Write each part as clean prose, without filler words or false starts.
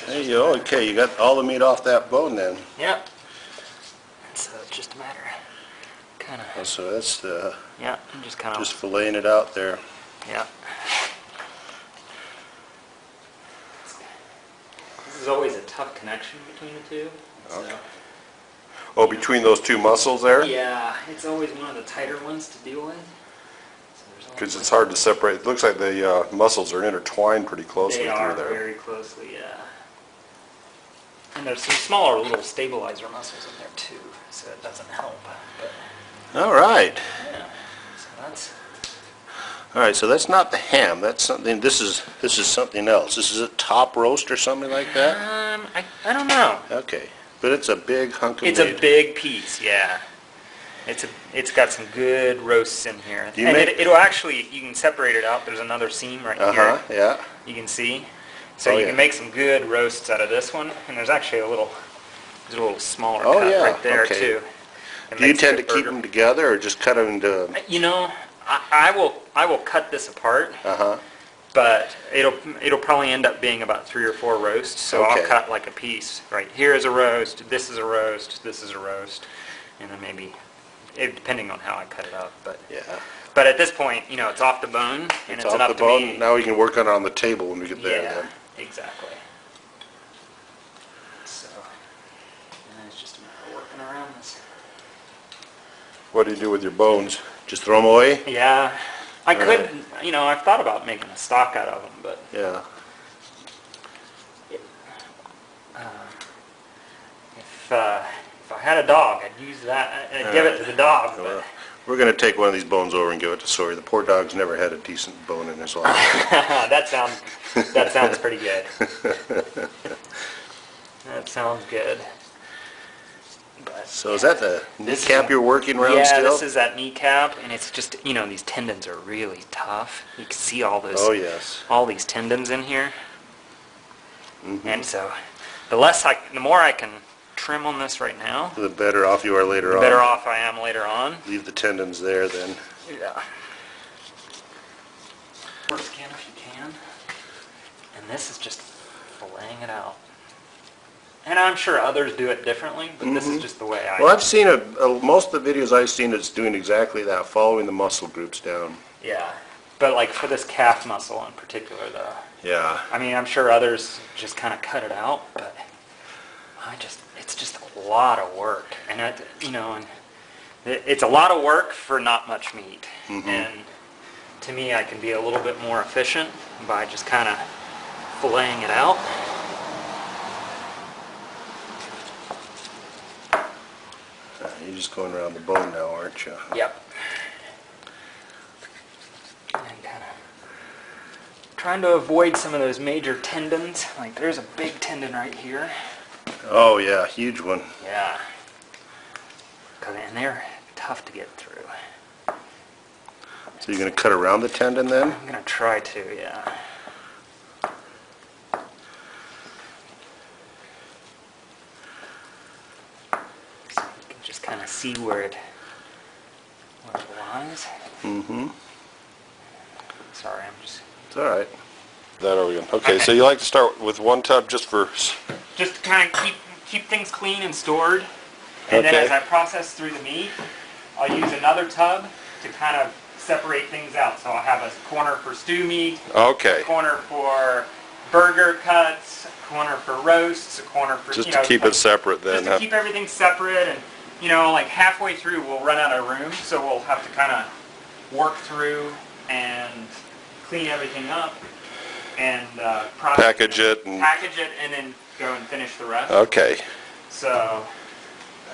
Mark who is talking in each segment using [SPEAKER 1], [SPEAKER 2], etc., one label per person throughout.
[SPEAKER 1] There you go. Okay, you got all the meat off that bone then.
[SPEAKER 2] Yep. So it's just a matter of kind of.
[SPEAKER 1] Oh, so that's the.
[SPEAKER 2] Yeah, I'm just kind of.
[SPEAKER 1] Just filleting it out there.
[SPEAKER 2] Yeah. This is always a tough connection between the two.
[SPEAKER 1] Okay.
[SPEAKER 2] So.
[SPEAKER 1] Oh, between those two muscles there?
[SPEAKER 2] Yeah, it's always one of the tighter ones to deal with.
[SPEAKER 1] Because it's hard to separate. It looks like the muscles are intertwined pretty closely
[SPEAKER 2] they
[SPEAKER 1] through
[SPEAKER 2] are
[SPEAKER 1] there.
[SPEAKER 2] Very closely, yeah. And there's some smaller little stabilizer muscles in there too, so it doesn't help. But,
[SPEAKER 1] all right.
[SPEAKER 2] yeah. So that's.
[SPEAKER 1] All right. So that's not the ham. That's something. This is something else. This is a top roast or something like that.
[SPEAKER 2] I don't know.
[SPEAKER 1] Okay, but it's a big hunk of meat.
[SPEAKER 2] It's a big piece, yeah. It's got some good roasts in here, and it'll actually, you can separate it out. There's another seam right here.
[SPEAKER 1] Yeah.
[SPEAKER 2] You can see, so you can make some good roasts out of this one. And there's actually a little smaller cut right there too.
[SPEAKER 1] Do you tend to keep them together, or just cut them into?
[SPEAKER 2] You know, I will cut this apart. But it'll probably end up being about 3 or 4 roasts. So I'll cut like a piece. Right here is a roast. This is a roast. This is a roast, and then maybe. Depending on how I cut it up, but But at this point, you know, it's off the bone, and it's enough to be.
[SPEAKER 1] Now we can work on it on the table when we get there.
[SPEAKER 2] Yeah,
[SPEAKER 1] then.
[SPEAKER 2] exactly. So, it's just a matter of working around this.
[SPEAKER 1] What do you do with your bones? Just throw them away?
[SPEAKER 2] Yeah, I could. You know, I've thought about making a stock out of them, but
[SPEAKER 1] yeah.
[SPEAKER 2] If I had a dog, I'd use that. I'd give it to the dog. But.
[SPEAKER 1] We're going to take one of these bones over and give it to Sawyer. The poor dog's never had a decent bone in his life.
[SPEAKER 2] That sounds pretty good. That sounds good. But,
[SPEAKER 1] so is that the kneecap you're working around still?
[SPEAKER 2] Yeah, this is that kneecap, and it's just, you know, these tendons are really tough. You can see all those.
[SPEAKER 1] Oh yes.
[SPEAKER 2] All these tendons in here. And so, the more I can trim on this right now,
[SPEAKER 1] the better off you are later on.
[SPEAKER 2] The better off I am later on.
[SPEAKER 1] Leave the tendons there then.
[SPEAKER 2] Yeah. Work skin if you can. And this is just filleting it out. And I'm sure others do it differently, but this is just the way I do it.
[SPEAKER 1] Well, I've seen most of the videos I've seen, it's doing exactly that, following the muscle groups down.
[SPEAKER 2] Yeah. But like for this calf muscle in particular, though.
[SPEAKER 1] Yeah.
[SPEAKER 2] I mean, I'm sure others just kind of cut it out, but it's just a lot of work, and it's a lot of work for not much meat. And to me, I can be a little bit more efficient by just kind of filleting it out.
[SPEAKER 1] You're just going around the bone now, aren't you?
[SPEAKER 2] Yep. And kind of trying to avoid some of those major tendons. Like there's a big tendon right here.
[SPEAKER 1] Oh yeah, huge one.
[SPEAKER 2] Yeah. And they're tough to get through.
[SPEAKER 1] So you're going to cut around the tendon then?
[SPEAKER 2] I'm going to try to, yeah. So you can just kind of see where it lies. Sorry, I'm just...
[SPEAKER 1] It's all right. That over again. Okay, so you like to start with one tub just for...
[SPEAKER 2] Just to kind of keep things clean and stored. And then as I process through the meat, I'll use another tub to kind of separate things out. So I'll have a corner for stew meat, a corner for burger cuts, a corner for roasts, a corner for...
[SPEAKER 1] Just to keep it separate then.
[SPEAKER 2] Just to keep everything separate, and you know, like halfway through we'll run out of room, so we'll have to kind of work through and clean everything up and
[SPEAKER 1] package it and
[SPEAKER 2] then go and finish the rest.
[SPEAKER 1] Okay.
[SPEAKER 2] So...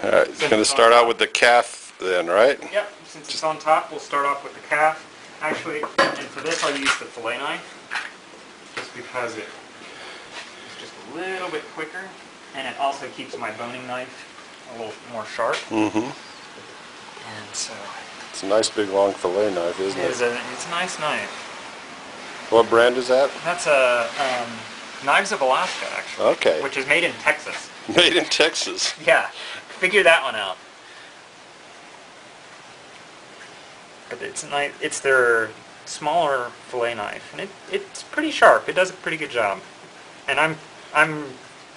[SPEAKER 1] All right, it's going to start out with the calf then, right?
[SPEAKER 2] Yep, since it's on top, we'll start off with the calf. Actually, and for this I'll use the fillet knife, just because it's just a little bit quicker, and it also keeps my boning knife a little more sharp. And so...
[SPEAKER 1] It's a nice big long fillet knife, isn't it?
[SPEAKER 2] It's a nice knife.
[SPEAKER 1] What brand is that?
[SPEAKER 2] That's a Knives of Alaska, actually.
[SPEAKER 1] Okay.
[SPEAKER 2] Which is made in Texas.
[SPEAKER 1] Made in Texas.
[SPEAKER 2] Yeah. Figure that one out. But it's their smaller fillet knife, and it's pretty sharp. It does a pretty good job. And I'm I'm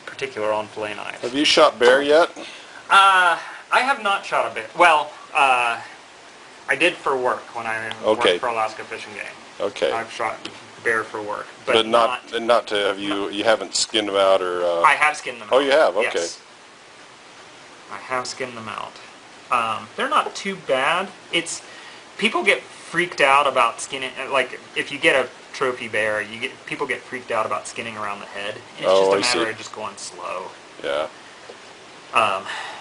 [SPEAKER 2] particular on fillet knives.
[SPEAKER 1] Have you shot bear yet?
[SPEAKER 2] I have not shot a bear. Well, I did for work when I worked for Alaska Fish and Game.
[SPEAKER 1] Okay.
[SPEAKER 2] I've shot bear for work,
[SPEAKER 1] but not to have you haven't skinned them out or.
[SPEAKER 2] I have skinned them out.
[SPEAKER 1] Oh, you have. Okay.
[SPEAKER 2] Yes. I have skinned them out. They're not too bad. People get freaked out about skinning. Like if you get a trophy bear, people get freaked out about skinning around the head. And it's just a matter of just going slow.
[SPEAKER 1] Yeah.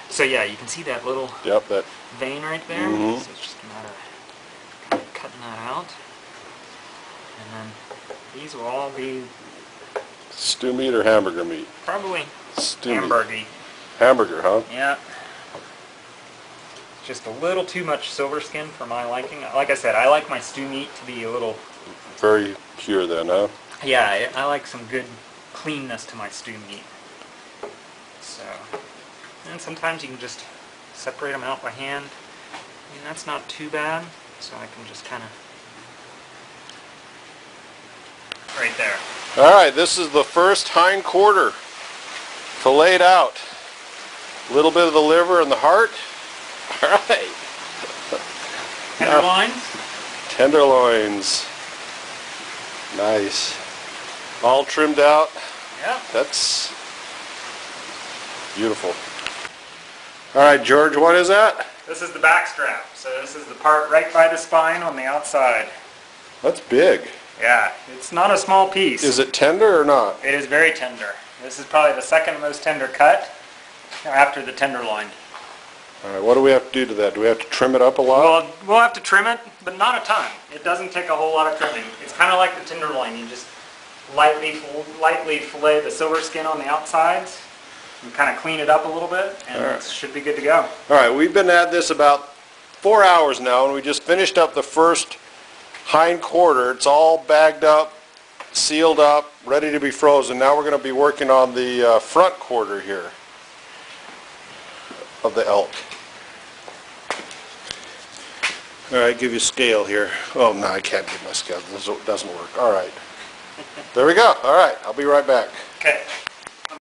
[SPEAKER 2] So yeah, you can see that little
[SPEAKER 1] that
[SPEAKER 2] vein right there.
[SPEAKER 1] Mm-hmm.
[SPEAKER 2] So it's just a matter of cutting that out. And then these will all be
[SPEAKER 1] stew meat or hamburger meat?
[SPEAKER 2] probably
[SPEAKER 1] Stew
[SPEAKER 2] hamburger.
[SPEAKER 1] meat. Hamburger, huh?
[SPEAKER 2] Yeah. Just a little too much silver skin for my liking. Like I said, I like my stew meat to be a little...
[SPEAKER 1] Very pure then, huh?
[SPEAKER 2] Yeah, I like some good cleanness to my stew meat. So, and sometimes you can just separate them out by hand. I mean, that's not too bad. So I can just kind of... Right there.
[SPEAKER 1] Alright, this is the first hind quarter. Filleted out. A little bit of the liver and the heart. Alright.
[SPEAKER 2] Tenderloins?
[SPEAKER 1] Tenderloins. Nice. All trimmed out.
[SPEAKER 2] Yeah.
[SPEAKER 1] That's beautiful. Alright, George, what is that?
[SPEAKER 2] This is the back strap. So this is the part right by the spine on the outside.
[SPEAKER 1] That's big.
[SPEAKER 2] Yeah, it's not a small piece.
[SPEAKER 1] Is it tender or not?
[SPEAKER 2] It is very tender. This is probably the second most tender cut after the tenderloin.
[SPEAKER 1] Alright, what do we have to do to that? Do we have to trim it up a lot?
[SPEAKER 2] Well, we'll have to trim it, but not a ton. It doesn't take a whole lot of trimming. It's kind of like the tenderloin. You just lightly fillet the silver skin on the outsides and kind of clean it up a little bit, and it should be good to go.
[SPEAKER 1] Alright, we've been at this about 4 hours now, and we just finished up the first hind quarter. It's all bagged up, sealed up, ready to be frozen. Now we're going to be working on the front quarter here of the elk. Alright, give you a scale here. Oh, no, I can't give my scale. This doesn't work. Alright. There we go. Alright, I'll be right back.
[SPEAKER 2] Okay.